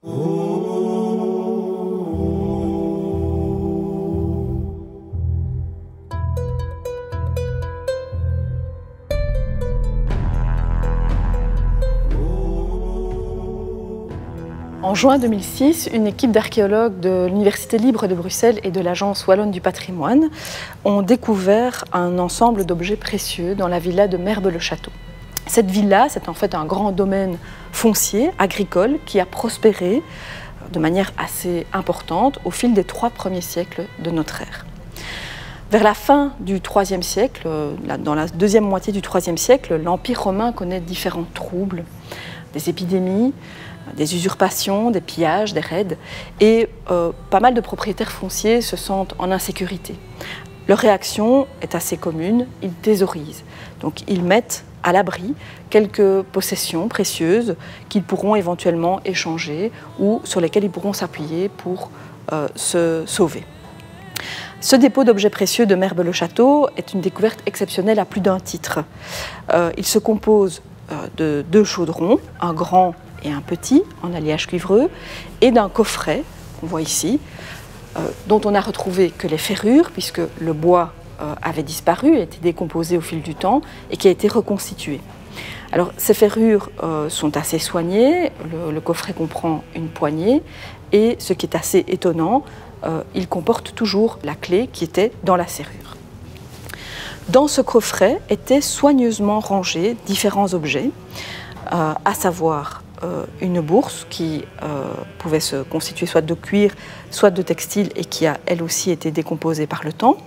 En juin 2006, une équipe d'archéologues de l'Université libre de Bruxelles et de l'Agence wallonne du patrimoine ont découvert un ensemble d'objets précieux dans la villa de Merbe-le-Château. Cette villa, c'est en fait un grand domaine foncier, agricole, qui a prospéré de manière assez importante au fil des 3 premiers siècles de notre ère. Vers la fin du IIIe siècle, dans la deuxième moitié du IIIe siècle, l'Empire romain connaît différents troubles, des épidémies, des usurpations, des pillages, des raids, et pas mal de propriétaires fonciers se sentent en insécurité. Leur réaction est assez commune, ils thésaurisent. Donc ils mettent à l'abri quelques possessions précieuses qu'ils pourront éventuellement échanger ou sur lesquelles ils pourront s'appuyer pour se sauver. Ce dépôt d'objets précieux de Merbe-le-Château est une découverte exceptionnelle à plus d'un titre. Il se compose de 2 chaudrons, un grand et un petit, en alliage cuivreux, et d'un coffret, qu'on voit ici, dont on n'a retrouvé que les ferrures, puisque le bois avait disparu, a été décomposé au fil du temps, et qui a été reconstitué. Alors, ces ferrures sont assez soignées, le coffret comprend une poignée, et ce qui est assez étonnant, il comporte toujours la clé qui était dans la serrure. Dans ce coffret étaient soigneusement rangés différents objets, à savoir une bourse qui pouvait se constituer soit de cuir, soit de textile et qui a elle aussi été décomposée par le temps.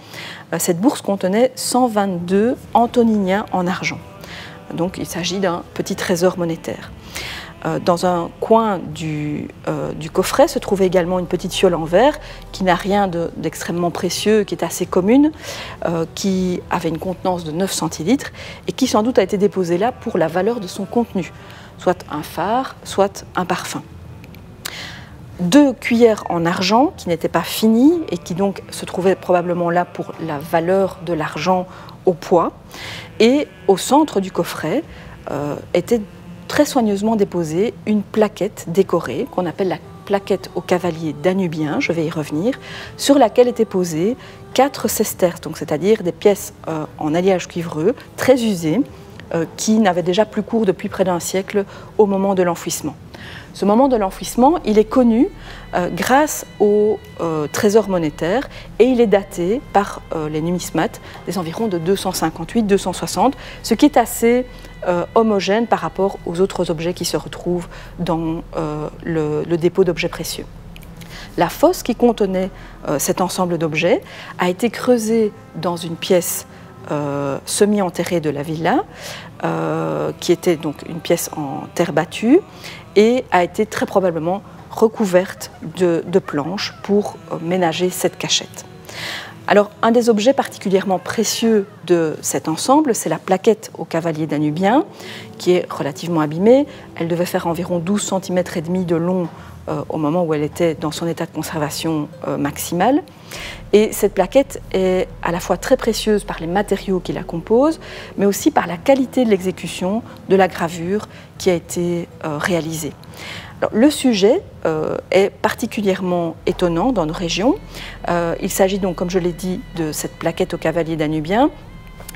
Cette bourse contenait 122 antoniniens en argent. Donc il s'agit d'un petit trésor monétaire. Dans un coin du coffret se trouvait également une petite fiole en verre qui n'a rien d'extrêmement précieux, qui est assez commune, qui avait une contenance de 9 centilitres et qui sans doute a été déposée là pour la valeur de son contenu, soit un fard, soit un parfum. 2 cuillères en argent qui n'étaient pas finies et qui donc se trouvaient probablement là pour la valeur de l'argent au poids. Et au centre du coffret était très soigneusement déposée une plaquette décorée qu'on appelle la plaquette au cavalier danubien, je vais y revenir, sur laquelle étaient posées 4 sesterces, donc c'est-à-dire des pièces en alliage cuivreux très usées qui n'avaient déjà plus cours depuis près d'un siècle au moment de l'enfouissement. Ce moment de l'enfouissement, il est connu grâce au trésor monétaire et il est daté par les numismates des environs de 258-260, ce qui est assez homogène par rapport aux autres objets qui se retrouvent dans le dépôt d'objets précieux. La fosse qui contenait cet ensemble d'objets a été creusée dans une pièce semi-enterrée de la villa, qui était donc une pièce en terre battue et a été très probablement recouverte de planches pour ménager cette cachette. Alors, un des objets particulièrement précieux de cet ensemble, c'est la plaquette au cavalier danubien, qui est relativement abîmée. Elle devait faire environ 12,5 cm de long au moment où elle était dans son état de conservation maximal. Et cette plaquette est à la fois très précieuse par les matériaux qui la composent, mais aussi par la qualité de l'exécution de la gravure qui a été réalisée. Alors, le sujet est particulièrement étonnant dans nos régions. Il s'agit donc, comme je l'ai dit, de cette plaquette au cavalier danubien.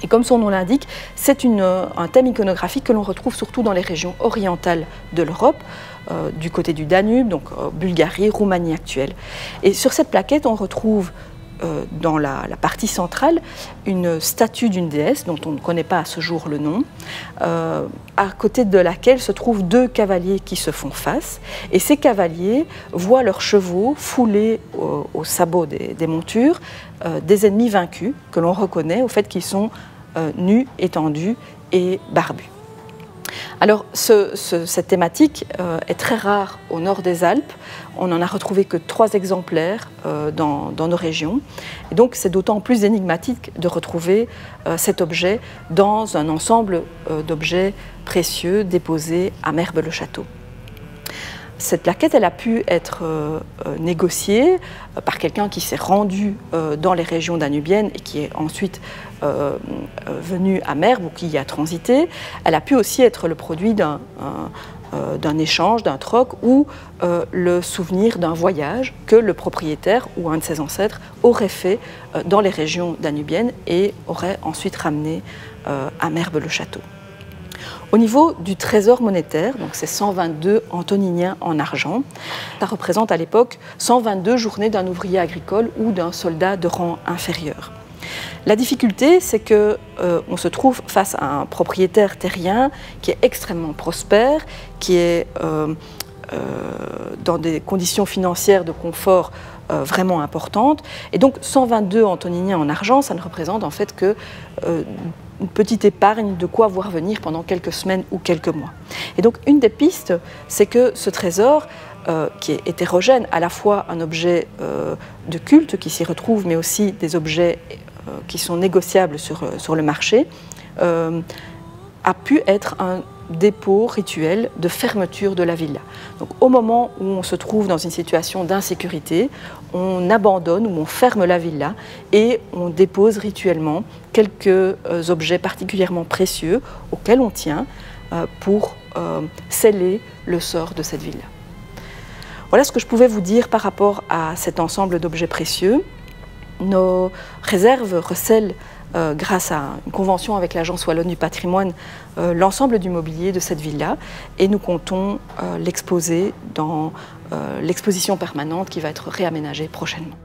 Et comme son nom l'indique, c'est un thème iconographique que l'on retrouve surtout dans les régions orientales de l'Europe, du côté du Danube, donc Bulgarie, Roumanie actuelle. Et sur cette plaquette, on retrouve dans la partie centrale une statue d'une déesse dont on ne connaît pas à ce jour le nom, à côté de laquelle se trouvent 2 cavaliers qui se font face. Et ces cavaliers voient leurs chevaux foulés au sabot des montures des ennemis vaincus, que l'on reconnaît au fait qu'ils sont nus, étendus et barbus. Alors, cette thématique est très rare au nord des Alpes. On n'en a retrouvé que 3 exemplaires dans nos régions. Et donc, c'est d'autant plus énigmatique de retrouver cet objet dans un ensemble d'objets précieux déposés à Merbe-le-Château. Cette plaquette, elle a pu être négociée par quelqu'un qui s'est rendu dans les régions danubiennes et qui est ensuite venu à Merbe ou qui y a transité. Elle a pu aussi être le produit d'un échange, d'un troc ou le souvenir d'un voyage que le propriétaire ou un de ses ancêtres aurait fait dans les régions danubiennes et aurait ensuite ramené à Merbe-le-Château. Au niveau du trésor monétaire, donc c'est 122 antoniniens en argent, ça représente à l'époque 122 journées d'un ouvrier agricole ou d'un soldat de rang inférieur. La difficulté, c'est qu'on se trouve face à un propriétaire terrien qui est extrêmement prospère, qui est dans des conditions financières de confort vraiment importantes. Et donc 122 antoniniens en argent, ça ne représente en fait que une petite épargne de quoi voir venir pendant quelques semaines ou quelques mois. Et donc une des pistes, c'est que ce trésor, qui est hétérogène, à la fois un objet de culte qui s'y retrouve, mais aussi des objets qui sont négociables sur le marché, a pu être un dépôt rituel de fermeture de la villa. Donc au moment où on se trouve dans une situation d'insécurité, on abandonne ou on ferme la villa et on dépose rituellement quelques objets particulièrement précieux auxquels on tient pour sceller le sort de cette villa. Voilà ce que je pouvais vous dire par rapport à cet ensemble d'objets précieux. Nos réserves recèlent, grâce à une convention avec l'Agence wallonne du patrimoine, l'ensemble du mobilier de cette villa et nous comptons l'exposer dans l'exposition permanente qui va être réaménagée prochainement.